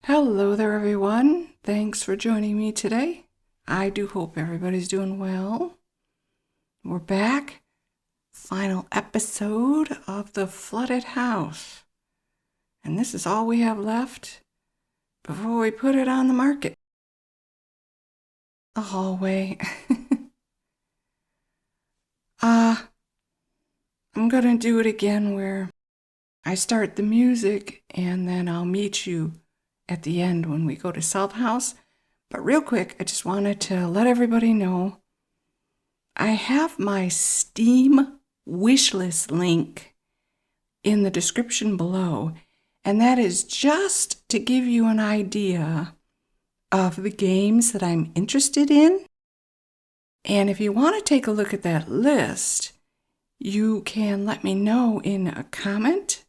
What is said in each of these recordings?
Hello there, everyone. Thanks for joining me today. I do hope everybody's doing well. We're back. Final episode of The Flooded House. And this is all we have left before we put it on the market. The hallway. I'm gonna do it again where I start the music and then I'll meet you at the end when we go to sell the house. But real quick, I just wanted to let everybody know I have my Steam wishlist link in the description below, and that is just to give you an idea of the games that I'm interested in. And if you want to take a look at that list, you can let me know in a comment.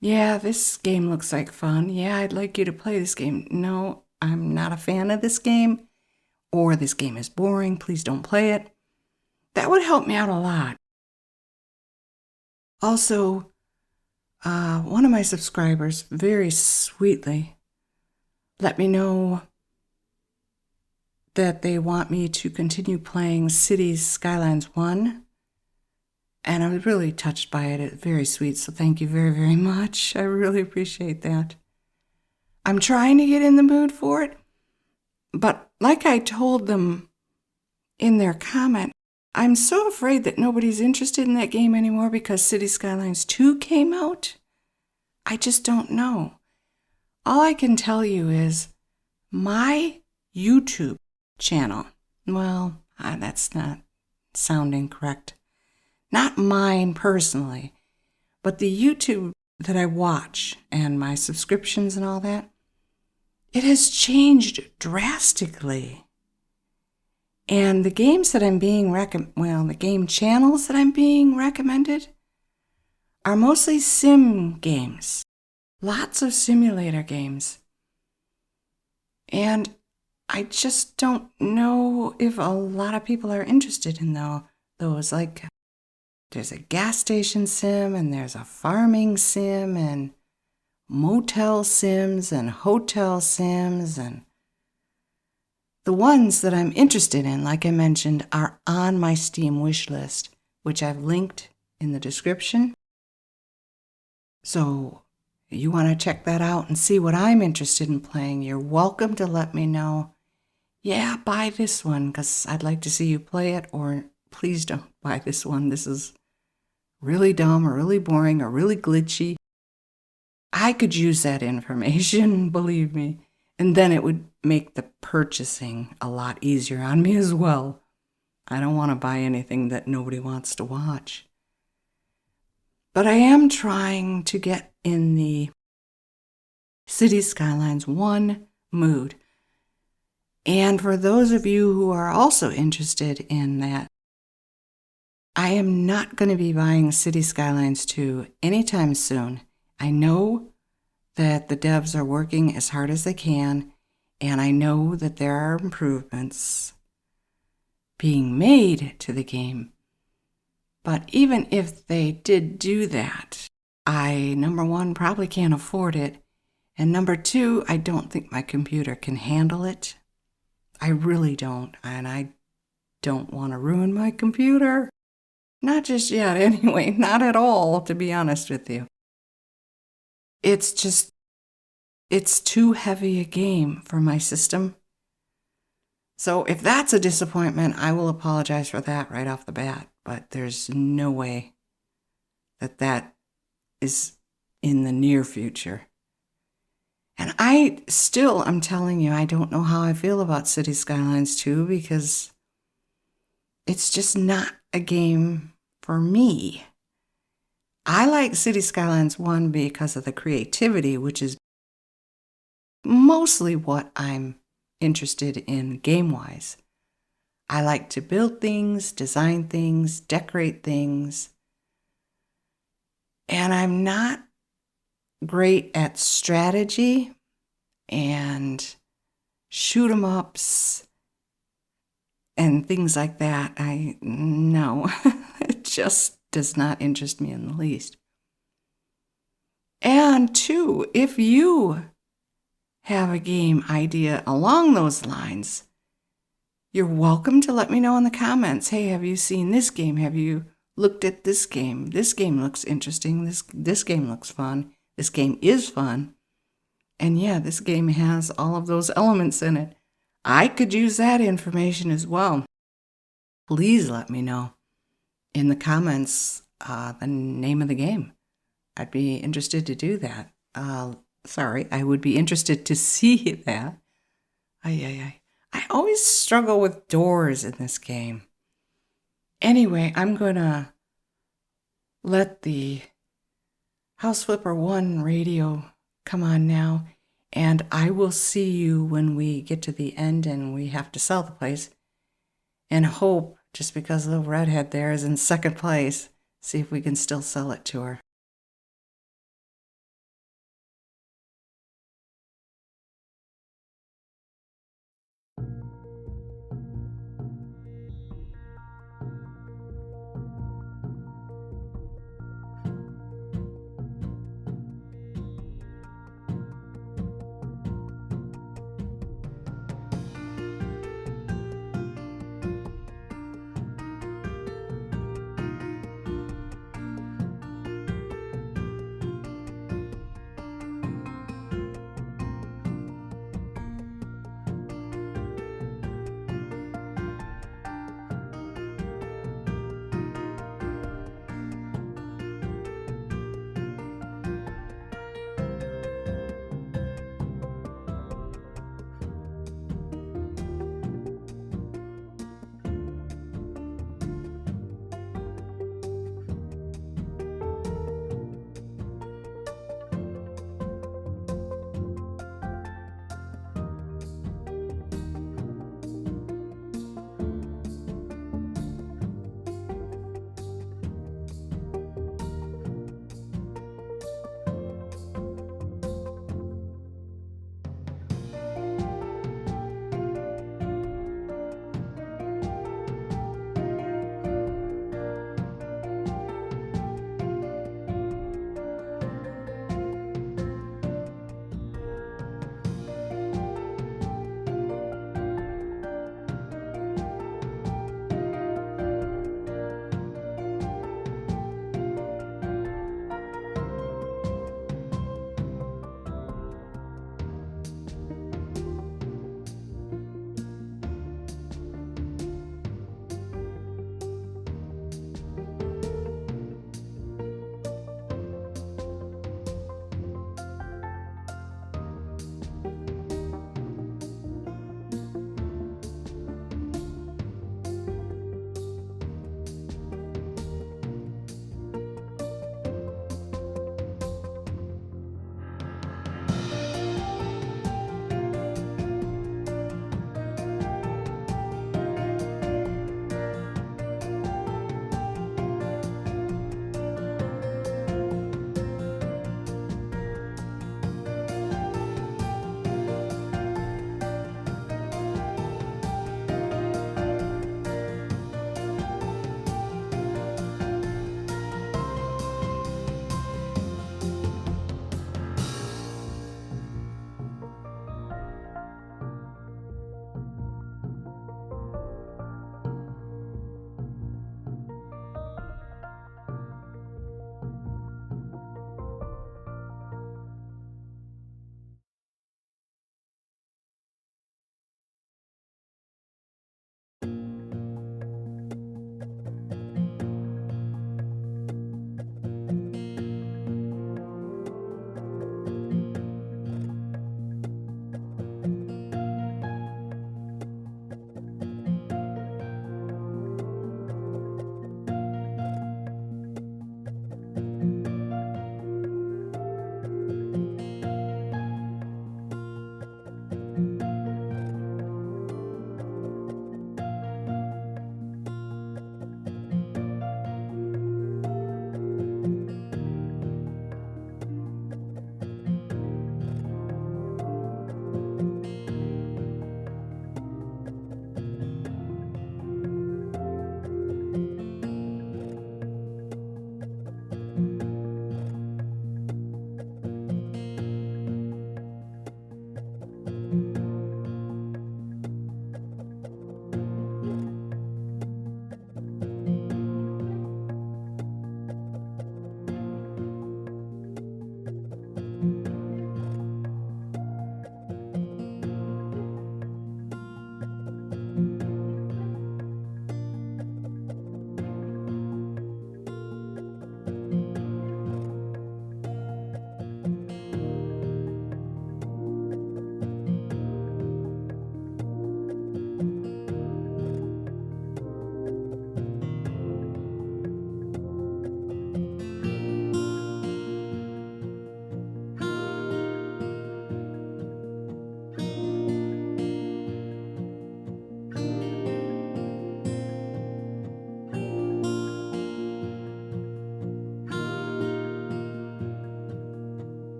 Yeah, this game looks like fun. Yeah, I'd like you to play this game. No, I'm not a fan of this game. Or this game is boring. Please don't play it. That would help me out a lot. Also, one of my subscribers very sweetly let me know that they want me to continue playing Cities Skylines 1. And I was really touched by it. It's very sweet, so thank you very, very much. I really appreciate that. I'm trying to get in the mood for it, but like I told them in their comment, I'm so afraid that nobody's interested in that game anymore because Cities Skylines 2 came out. I just don't know. All I can tell you is my YouTube channel, well, that's not sounding correct. Not mine personally, but the YouTube that I watch and my subscriptions and all that, it has changed drastically. And the games that I'm being the game channels that I'm being recommended are mostly sim games. Lots of simulator games. And I just don't know if a lot of people are interested in those. Like, there's a gas station sim, and there's a farming sim, and motel sims, and hotel sims, and the ones that I'm interested in, like I mentioned, are on my Steam wish list, which I've linked in the description. So you want to check that out and see what I'm interested in playing, you're welcome to let me know. Yeah, buy this one because I'd like to see you play it, or please don't buy this one. This is really dumb or really boring or really glitchy. I could use that information, believe me, and then it would make the purchasing a lot easier on me as well. I don't want to buy anything that nobody wants to watch. But I am trying to get in the Cities Skylines 1 mood. And for those of you who are also interested in that, I am not going to be buying Cities Skylines 2 anytime soon. I know that the devs are working as hard as they can, and I know that there are improvements being made to the game. But even if they did do that, I, number one, probably can't afford it, and number two, I don't think my computer can handle it. I really don't, and I don't want to ruin my computer. Not just yet, anyway, not at all, to be honest with you. It's too heavy a game for my system. So if that's a disappointment, I will apologize for that right off the bat, but there's no way that that is in the near future. And I'm telling you, I don't know how I feel about Cities Skylines 2 because it's just not a game for me. I like Cities Skylines 1 because of the creativity, which is mostly what I'm interested in game-wise. I like to build things, design things, decorate things, and I'm not great at strategy and shoot 'em ups and things like that. No, it just does not interest me in the least. And two, if you have a game idea along those lines, you're welcome to let me know in the comments. Hey, have you seen this game? Have you looked at this game? This game looks interesting. This game looks fun. This game is fun. And yeah, this game has all of those elements in it. I could use that information as well. Please let me know in the comments the name of the game. I'd be interested to do that. I would be interested to see that. I always struggle with doors in this game. Anyway, I'm going to let the House Flipper 1 radio come on now, and I will see you when we get to the end and we have to sell the place. And hope, just because the redhead there is in second place, see if we can still sell it to her.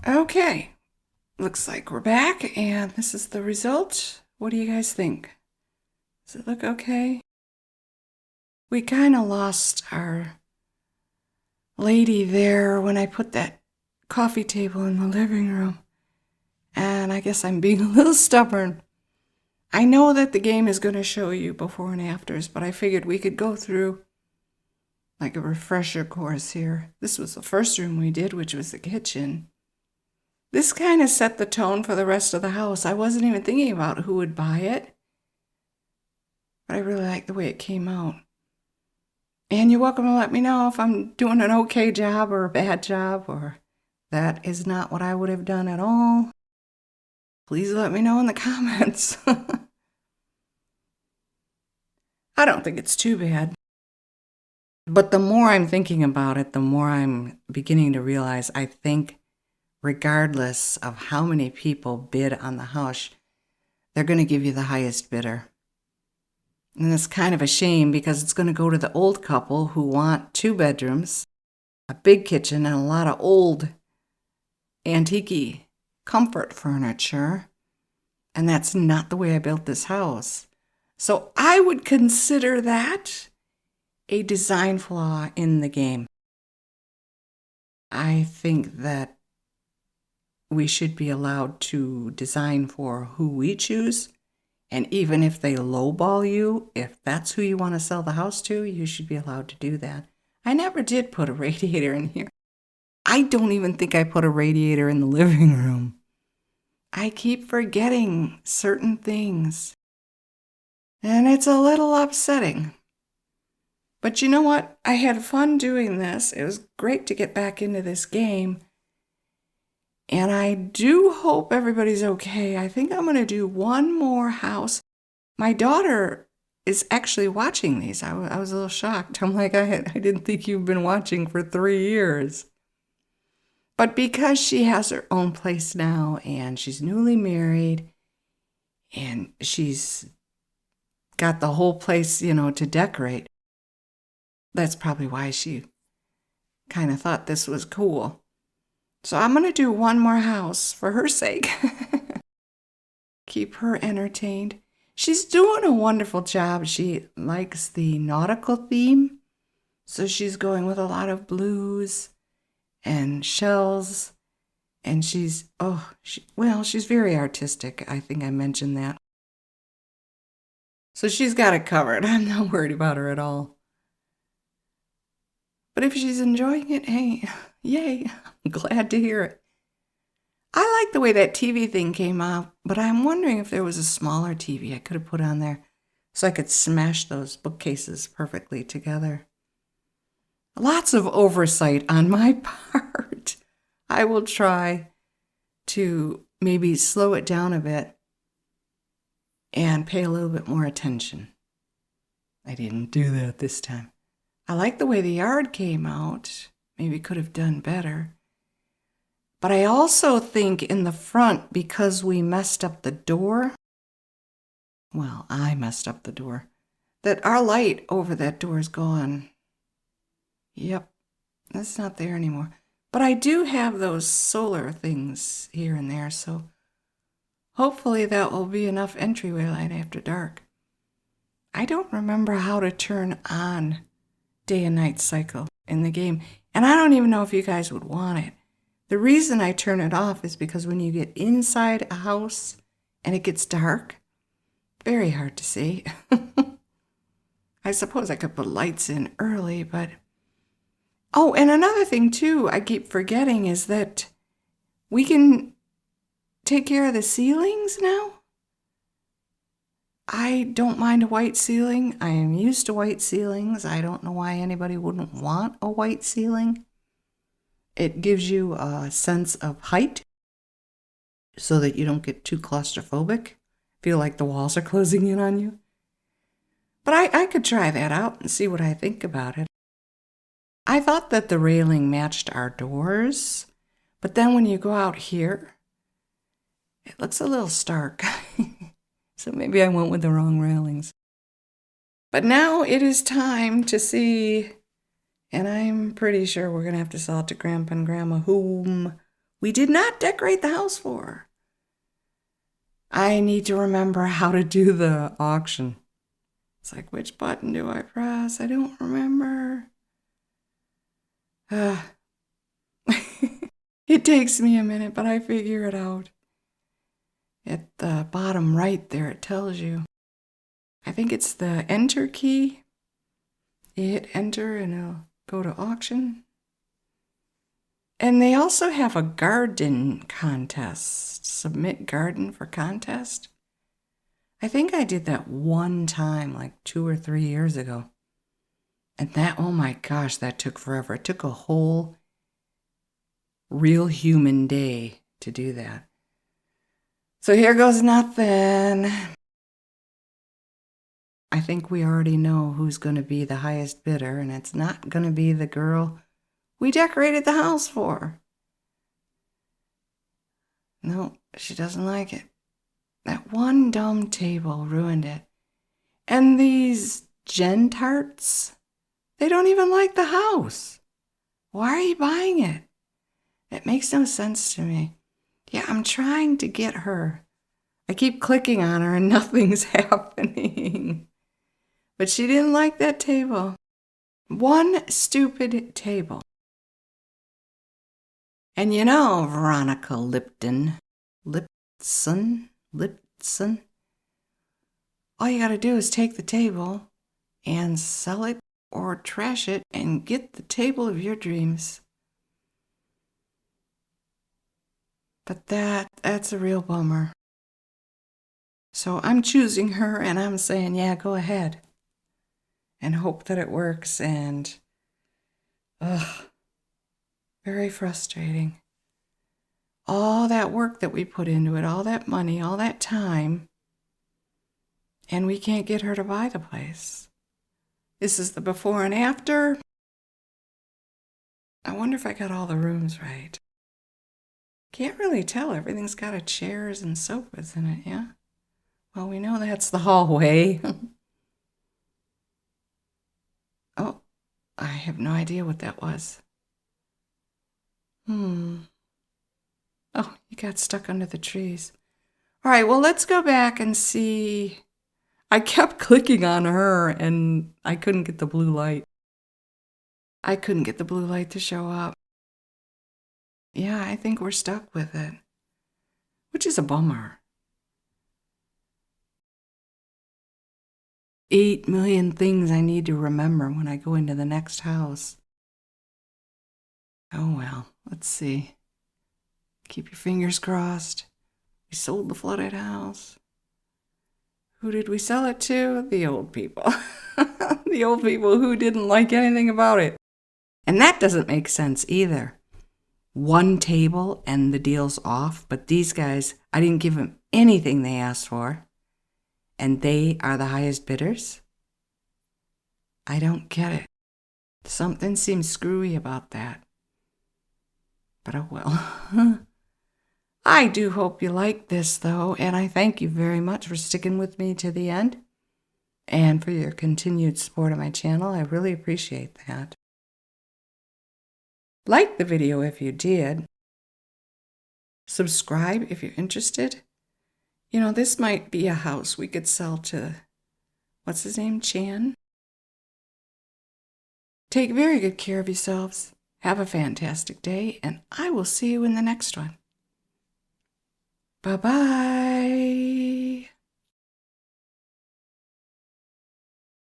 Okay, looks like we're back, and this is the result. What do you guys think? Does it look okay? We kind of lost our lady there when I put that coffee table in the living room, and I guess I'm being a little stubborn. I know that the game is going to show you before and afters, but I figured we could go through like a refresher course here. This was the first room we did, which was the kitchen. This kind of set the tone for the rest of the house. I wasn't even thinking about who would buy it, but I really like the way it came out. And you're welcome to let me know if I'm doing an okay job or a bad job, or that is not what I would have done at all. Please let me know in the comments. I don't think it's too bad. But the more I'm thinking about it, the more I'm beginning to realize I think regardless of how many people bid on the house, they're going to give you the highest bidder. And it's kind of a shame because it's going to go to the old couple who want 2 bedrooms, a big kitchen, and a lot of old antique comfort furniture. And that's not the way I built this house. So I would consider that a design flaw in the game. I think that we should be allowed to design for who we choose. And even if they lowball you, if that's who you want to sell the house to, you should be allowed to do that. I never did put a radiator in here. I don't even think I put a radiator in the living room. I keep forgetting certain things. And it's a little upsetting. But you know what? I had fun doing this. It was great to get back into this game. And I do hope everybody's okay. I think I'm going to do one more house. My daughter is actually watching these. I was a little shocked. I'm like, I didn't think you've been watching for 3 years. But because she has her own place now and she's newly married and she's got the whole place, to decorate, that's probably why she kind of thought this was cool. So I'm going to do one more house for her sake. Keep her entertained. She's doing a wonderful job. She likes the nautical theme. So she's going with a lot of blues and shells. And she's very artistic. I think I mentioned that. So she's got it covered. I'm not worried about her at all. But if she's enjoying it, hey, yay, I'm glad to hear it. I like the way that TV thing came out, but I'm wondering if there was a smaller TV I could have put on there so I could smash those bookcases perfectly together. Lots of oversight on my part. I will try to maybe slow it down a bit and pay a little bit more attention. I didn't do that this time. I like the way the yard came out. Maybe could have done better. But I also think in the front, because we messed up the door, well, I messed up the door, that our light over that door is gone. Yep, that's not there anymore. But I do have those solar things here and there, so hopefully that will be enough entryway light after dark. I don't remember how to turn on day and night cycle in the game, and I don't even know if you guys would want it. The reason I turn it off is because when you get inside a house and it gets dark, very hard to see. I suppose I could put lights in early, but... Oh, and another thing too I keep forgetting is that we can take care of the ceilings now. I don't mind a white ceiling. I am used to white ceilings. I don't know why anybody wouldn't want a white ceiling. It gives you a sense of height so that you don't get too claustrophobic, feel like the walls are closing in on you. But I could try that out and see what I think about it. I thought that the railing matched our doors, but then when you go out here, it looks a little stark. So maybe I went with the wrong railings. But now it is time to see, and I'm pretty sure we're going to have to sell it to Grandpa and Grandma, whom we did not decorate the house for. I need to remember how to do the auction. It's like, which button do I press? I don't remember. It takes me a minute, but I figure it out. At the bottom right there, it tells you. I think it's the enter key. You hit enter and it'll go to auction. And they also have a garden contest. Submit garden for contest. I think I did that one time, like 2 or 3 years ago. And that, oh my gosh, that took forever. It took a whole real human day to do that. So here goes nothing. I think we already know who's going to be the highest bidder, and it's not going to be the girl we decorated the house for. No, she doesn't like it. That one dumb table ruined it. And these gentarts, they don't even like the house. Why are you buying it? It makes no sense to me. Yeah, I'm trying to get her. I keep clicking on her and nothing's happening. But she didn't like that table. One stupid table. And you know, Veronica Lipton, all you gotta do is take the table and sell it or trash it and get the table of your dreams. But that's a real bummer. So I'm choosing her and I'm saying, yeah, go ahead. And hope that it works. And, very frustrating. All that work that we put into it, all that money, all that time, and we can't get her to buy the place. This is the before and after. I wonder if I got all the rooms right. Can't really tell. Everything's got a chairs and sofas in it, yeah? Well, we know that's the hallway. Oh, I have no idea what that was. Oh, you got stuck under the trees. All right, well, let's go back and see. I kept clicking on her and I couldn't get the blue light. I couldn't get the blue light to show up. Yeah, I think we're stuck with it, which is a bummer. 8 million things I need to remember when I go into the next house. Oh well, let's see. Keep your fingers crossed. We sold the flooded house. Who did we sell it to? The old people. The old people who didn't like anything about it. And that doesn't make sense either. One table and the deal's off, but these guys, I didn't give them anything they asked for. And they are the highest bidders? I don't get it. Something seems screwy about that. But oh well. I do hope you like this, though, and I thank you very much for sticking with me to the end and for your continued support of my channel. I really appreciate that. Like the video if you did. Subscribe if you're interested. You know, this might be a house we could sell to, what's his name, Chan? Take very good care of yourselves. Have a fantastic day, and I will see you in the next one. Bye-bye.